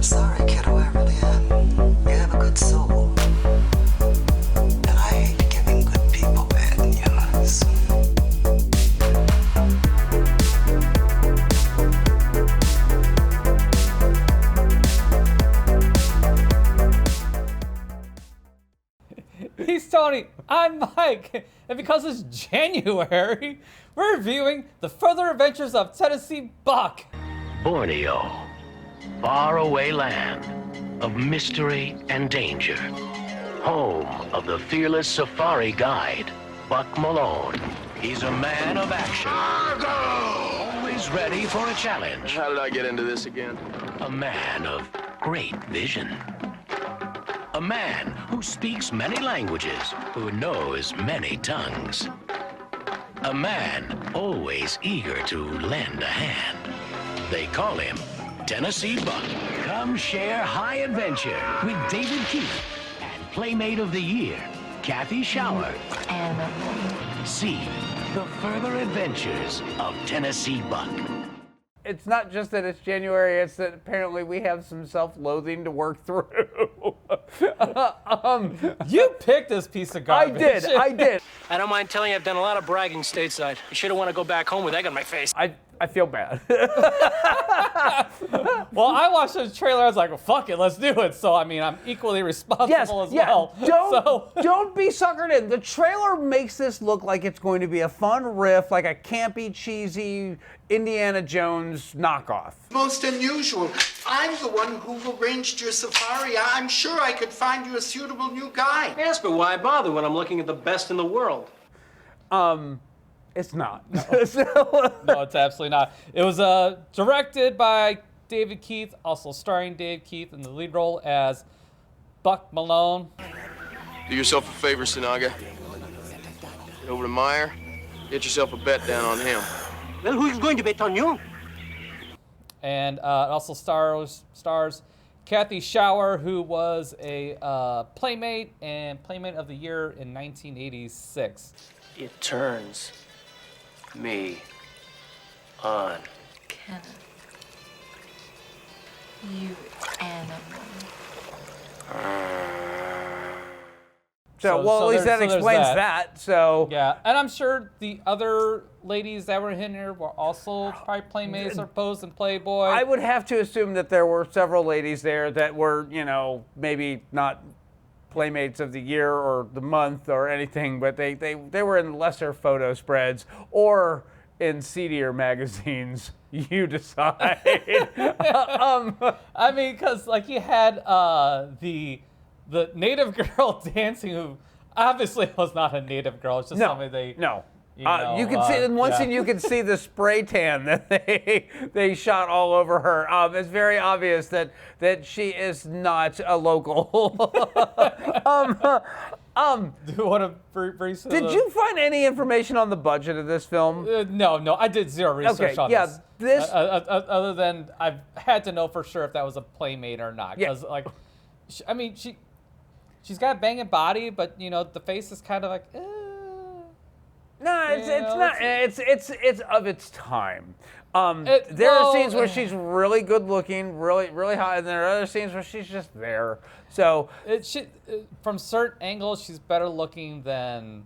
sorry, kiddo, I really am. You have a good soul. And I hate giving good people bad news. He's Tony, I'm Mike, and because it's January, we're reviewing The Further Adventures of Tennessee Buck. Borneo, faraway land of mystery and danger. Home of the fearless safari guide, Buck Malone. He's a man of action. Always ready for a challenge. How did I get into this again? A man of great vision. A man who speaks many languages, who knows many tongues. A man always eager to lend a hand. They call him Tennessee Buck. Come share high adventure with David Keith and Playmate of the Year, Kathy Shower. See the further adventures of Tennessee Buck. It's not just that it's January, it's that apparently we have some self-loathing to work through. You picked this piece of garbage. I did. I don't mind telling you I've done a lot of bragging stateside. I shouldn't want to go back home with egg on my face. I feel bad. Well, I watched the trailer, I was like, well, fuck it, let's do it. So, I mean, I'm equally responsible as well. Don't be suckered in. The trailer makes this look like it's going to be a fun riff, like a campy, cheesy Indiana Jones knockoff. Most unusual. I'm the one who arranged your safari. I'm sure I could find you a suitable new guide. Yes, but why bother when I'm looking at the best in the world? It's not. No, it's absolutely not. It was directed by David Keith, also starring Dave Keith in the lead role as Buck Malone. Do yourself a favor, Sinaga. Get over to Meyer. Get yourself a bet down on him. Well, who's going to bet on you? And it also stars Kathy Shower, who was a Playmate and Playmate of the Year in 1986. It turns me on. Kenneth, you animal. Well, at least that explains that. So yeah, and I'm sure the other ladies that were in here were also probably Playmates or Pose and Playboy. I would have to assume that there were several ladies there that were, maybe not Playmates of the Year or the month or anything, but they were in lesser photo spreads or in seedier magazines. You decide. I mean, because like you had the native girl dancing, who obviously was not a native girl. It's just somebody they. No. You can see in one scene. You can see the spray tan that they shot all over her. It's very obvious that she is not a local. Do you want to brief? Did you find any information on the budget of this film? No. I did zero research on this. Other than I've had to know for sure if that was a Playmate or not. Because she's got a banging body, but the face is kind of like. No, it's not. It's of its time. There are scenes where she's really good looking, really hot, and there are other scenes where she's just there. So from certain angles, she's better looking than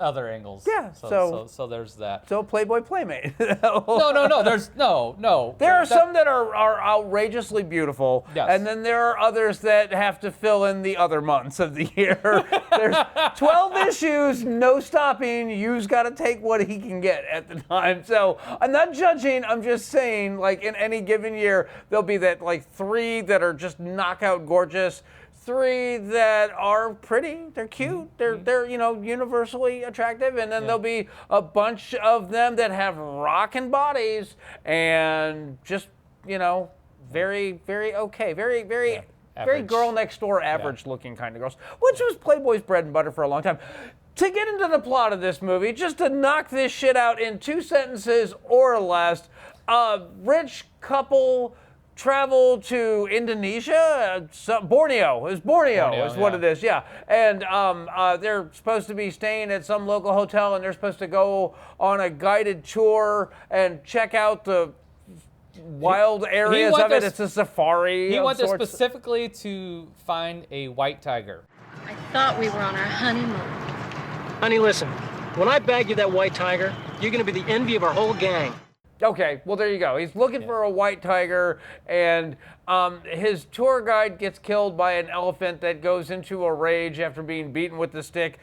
other angles. Yeah. So there's that. So Playboy Playmate. No. There's no. There are some that are outrageously beautiful, and then there are others that have to fill in the other months of the year. There's 12 issues, no stopping. You's got to take what he can get at the time. So I'm not judging. I'm just saying, like in any given year, there'll be that like 3 that are just knockout gorgeous. 3 that are pretty, they're cute, they're universally attractive, and then there'll be a bunch of them that have rockin' bodies and just very okay, very girl next door average looking kind of girls, which was Playboy's bread and butter for a long time. To get into the plot of this movie, just to knock this shit out in 2 sentences or less, a rich couple travel to Indonesia, Borneo is what it is, and they're supposed to be staying at some local hotel, and they're supposed to go on a guided tour and check out the wild areas of it. It's a safari. He of went there sorts. specifically to find a white tiger. I thought we were on our honeymoon. Honey, listen. When I bag you that white tiger, you're gonna be the envy of our whole gang. Okay, well, there you go. He's looking for a white tiger, and his tour guide gets killed by an elephant that goes into a rage after being beaten with the stick.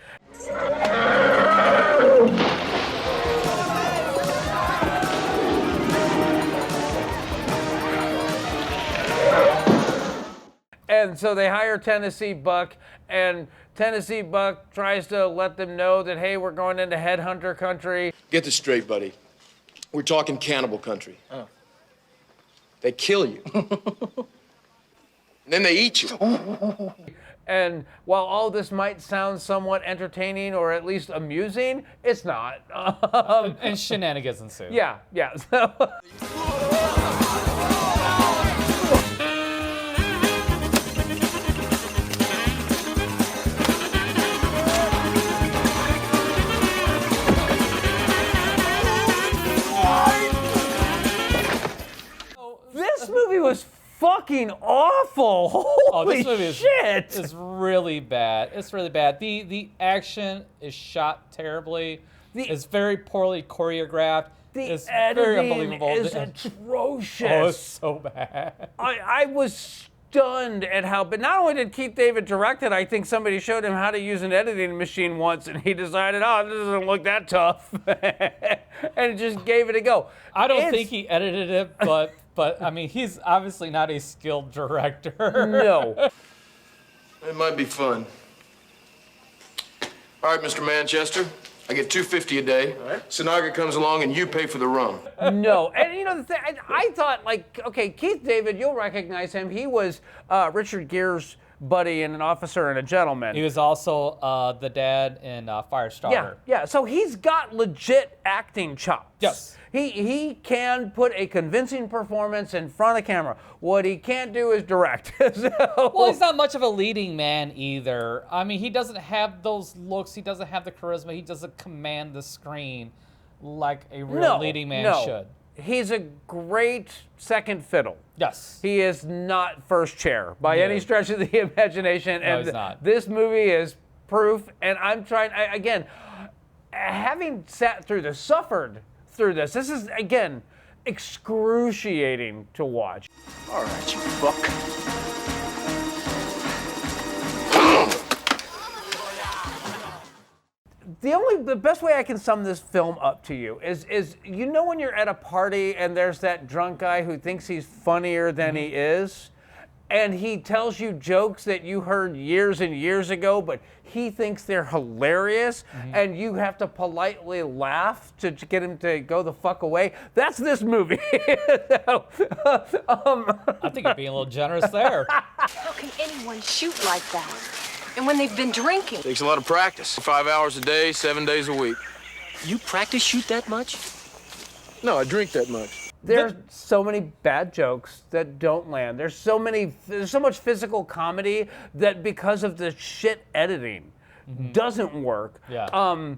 And so they hire Tennessee Buck, and Tennessee Buck tries to let them know that, hey, we're going into headhunter country. Get this straight, buddy. We're talking cannibal country. Oh. They kill you. And then they eat you. And while all this might sound somewhat entertaining or at least amusing, it's not. And shenanigans ensue. Yeah. So this movie was fucking awful. Holy this movie shit! is really bad. It's really bad. The action is shot terribly. It's very poorly choreographed. The It's very editing unbelievable. is The- atrocious. Oh, it's so bad. I was stunned at how, but not only did Keith David direct it, I think somebody showed him how to use an editing machine once, and he decided, oh, this doesn't look that tough, and just gave it a go. I don't think he edited it, but I mean, he's obviously not a skilled director. No. It might be fun. All right, Mr. Manchester. I get $2.50 a day. All right. Sinaga comes along and you pay for the rum. No. And you know, the thing, I thought, like, okay, Keith David, you'll recognize him. He was Richard Gere's buddy and an officer and a gentleman. He was also the dad in Firestarter. Yeah. So he's got legit acting chops. Yes. He can put a convincing performance in front of camera. What he can't do is direct. So, Well, he's not much of a leading man either. I mean, he doesn't have those looks. He doesn't have the charisma. He doesn't command the screen like a real leading man should. He's a great second fiddle. Yes. He is not first chair by any stretch of the imagination. No, And he's not. This movie is proof. And I'm trying, again, having sat through this, suffered through this, this is, again, excruciating to watch. All right, you fuck. The best way I can sum this film up to you is you know when you're at a party and there's that drunk guy who thinks he's funnier than he is, and he tells you jokes that you heard years and years ago, but he thinks they're hilarious, and you have to politely laugh to get him to go the fuck away. That's this movie. I think you're being a little generous there. How can anyone shoot like that? And when they've been drinking? Takes a lot of practice. 5 hours a day, 7 days a week. You practice shoot that much? No, I drink that much. There's so many bad jokes that don't land. There's so much physical comedy that because of the shit editing doesn't work. Yeah.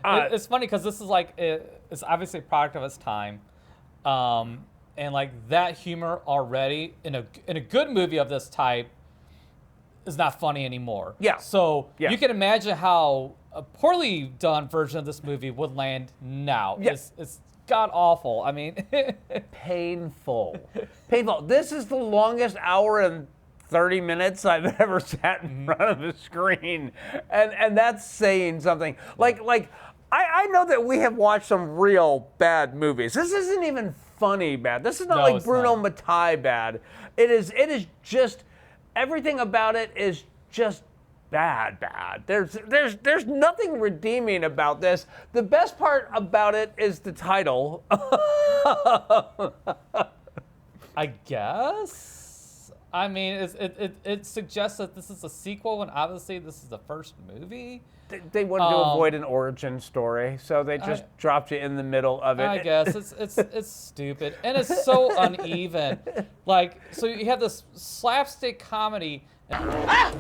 It's funny because this is like it's obviously a product of its time, and like that humor already in a good movie of this type is not funny anymore. Yeah. So Yeah. you can imagine how a poorly done version of this movie would land now. Yeah. It's god awful. I mean, Painful. This is the longest hour and 30 minutes I've ever sat in front of a screen. And that's saying something. Like I know that we have watched some real bad movies. This isn't even funny bad. This is not like it's Bruno not. Mattei bad. It is just everything about it is just bad. There's nothing redeeming about this. The best part about it is the title. I guess. I mean, it suggests that this is a sequel when obviously this is the first movie. They wanted to avoid an origin story, so they just dropped you in the middle of it. I guess it's stupid and it's so uneven. Like, so you have this slapstick comedy. Rambo!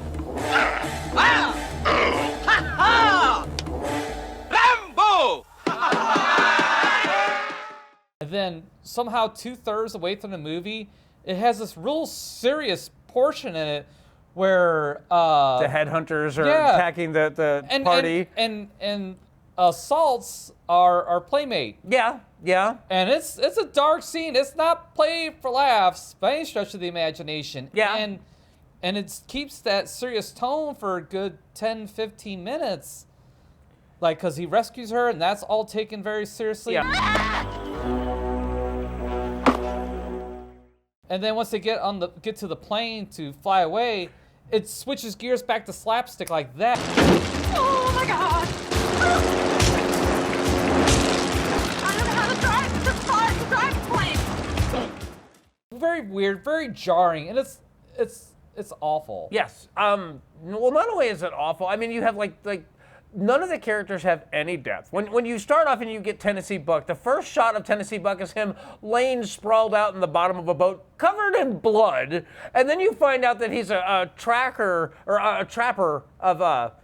And then somehow 2/3 away from the movie, it has this real serious portion in it where the headhunters are attacking the party. And assaults our playmate. Yeah. And it's a dark scene. It's not played for laughs by any stretch of the imagination. Yeah. And it keeps that serious tone for a good 10, 15 minutes. Like, because he rescues her, and that's all taken very seriously. Yeah. And then once they get to the plane to fly away, it switches gears back to slapstick like that. Oh my God! I don't know how to drive this car. To drive a plane. Very weird, very jarring, and it's awful. Yes. Well, not only is it awful, I mean, you have like none of the characters have any depth. When you start off and you get Tennessee Buck, the first shot of Tennessee Buck is him laying sprawled out in the bottom of a boat, covered in blood, and then you find out that he's a tracker or a trapper of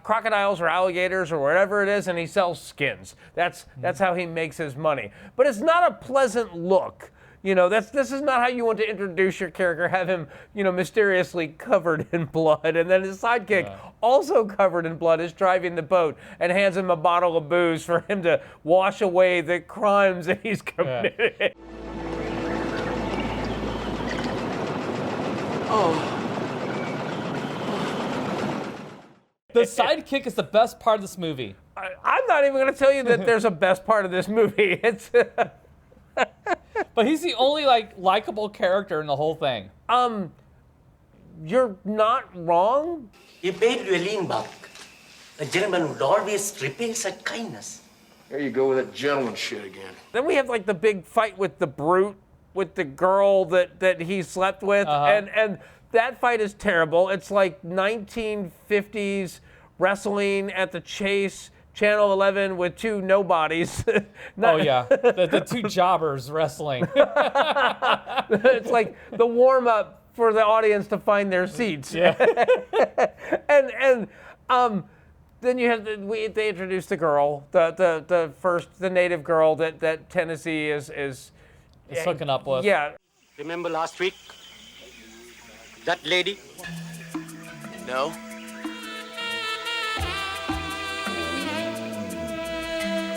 crocodiles or alligators or whatever it is, and he sells skins. That's how he makes his money. But it's not a pleasant look. You know, this is not how you want to introduce your character, have him, mysteriously covered in blood, and then his sidekick, also covered in blood, is driving the boat and hands him a bottle of booze for him to wash away the crimes that he's committed. The sidekick is the best part of this movie. I'm not even going to tell you that there's a best part of this movie. It's... But he's the only likable character in the whole thing. You're not wrong. He paid you a lean buck. A gentleman would always repay such kindness. There you go with that gentleman shit again. Then we have the big fight with the brute, with the girl that he slept with, and that fight is terrible. It's like 1950s wrestling at the Chase. Channel 11 with two nobodies. The two jobbers wrestling. It's like the warm-up for the audience to find their seats. Yeah. and then you have they introduce the girl, the native girl that Tennessee is hooking up with. Yeah. Remember last week? That lady? No?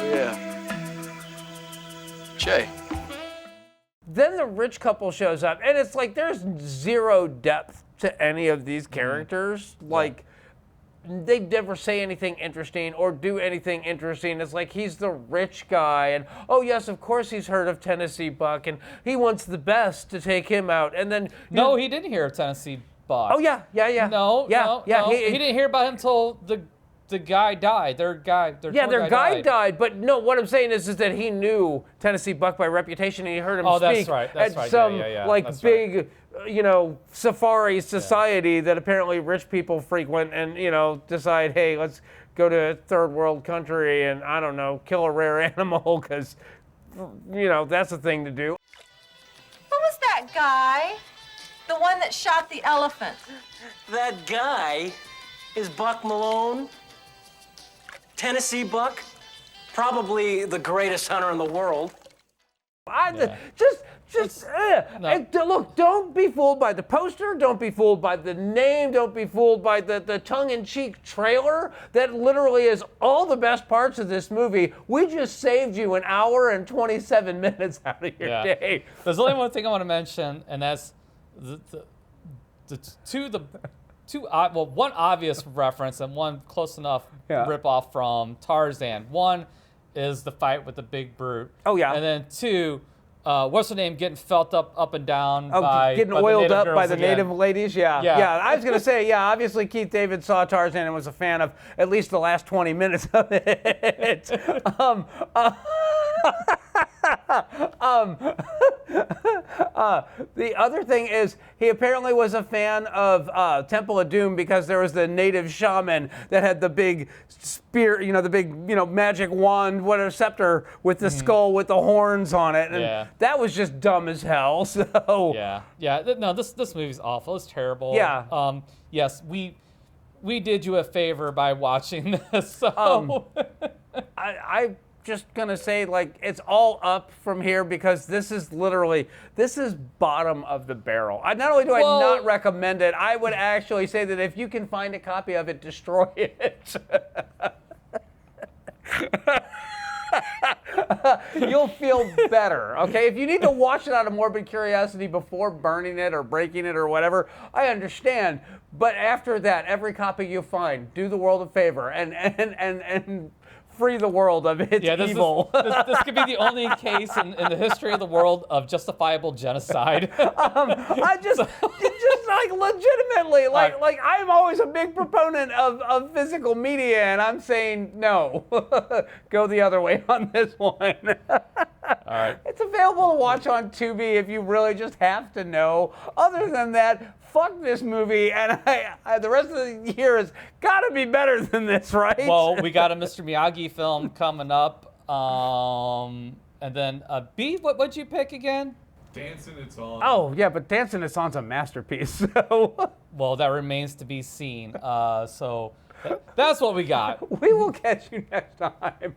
Yeah. Che. Then the rich couple shows up, and it's like there's zero depth to any of these characters. Like, they never say anything interesting or do anything interesting. It's like he's the rich guy, and oh yes, of course he's heard of Tennessee Buck, and he wants the best to take him out. And then he didn't hear of Tennessee Buck. Oh yeah. No. He didn't hear about him until the guy died. Their guy died. But no, what I'm saying is that he knew Tennessee Buck by reputation, and he heard him speak at some big, safari society that apparently rich people frequent, and decide, hey, let's go to a third world country and I don't know, kill a rare animal because that's the thing to do. Who was that guy? The one that shot the elephant. That guy is Buck Malone. Tennessee Buck, probably the greatest hunter in the world. Look, don't be fooled by the poster, don't be fooled by the name, don't be fooled by the tongue-in-cheek trailer that literally is all the best parts of this movie. We just saved you an hour and 27 minutes out of your day. There's only one thing I want to mention, and that's one obvious reference and one close enough ripoff from Tarzan. One is the fight with the big brute. Oh yeah. And then two, what's her name getting felt up and down by getting oiled up by the native ladies? Yeah. I was gonna say, obviously Keith David saw Tarzan and was a fan of at least the last 20 minutes of it. The other thing is he apparently was a fan of Temple of Doom because there was the native shaman that had the big spear, the big, magic wand, whatever, scepter with the skull with the horns on it. And that was just dumb as hell. So no, this movie's awful. It's terrible. Yeah. Yes, we we did you a favor by watching this. So. I just gonna say like it's all up from here because this is bottom of the barrel. Not only do I not recommend it, I would actually say that if you can find a copy of it, destroy it. You'll feel better, okay? If you need to watch it out of morbid curiosity before burning it or breaking it or whatever, I understand. But after that, every copy you find, do the world a favor and free the world of its evil. This could be the only case in the history of the world of justifiable genocide. I just like legitimately, like I'm always a big proponent of physical media, and I'm saying no, go the other way on this one. All right. It's available to watch on Tubi if you really just have to know. Other than that, fuck this movie, and the rest of the year has got to be better than this, right? Well, we got a Mr. Miyagi film coming up, and then B. What'd you pick again? Dancing It's On. Oh yeah, but Dancing It's On's a masterpiece. So. Well, that remains to be seen. So that's what we got. We will catch you next time.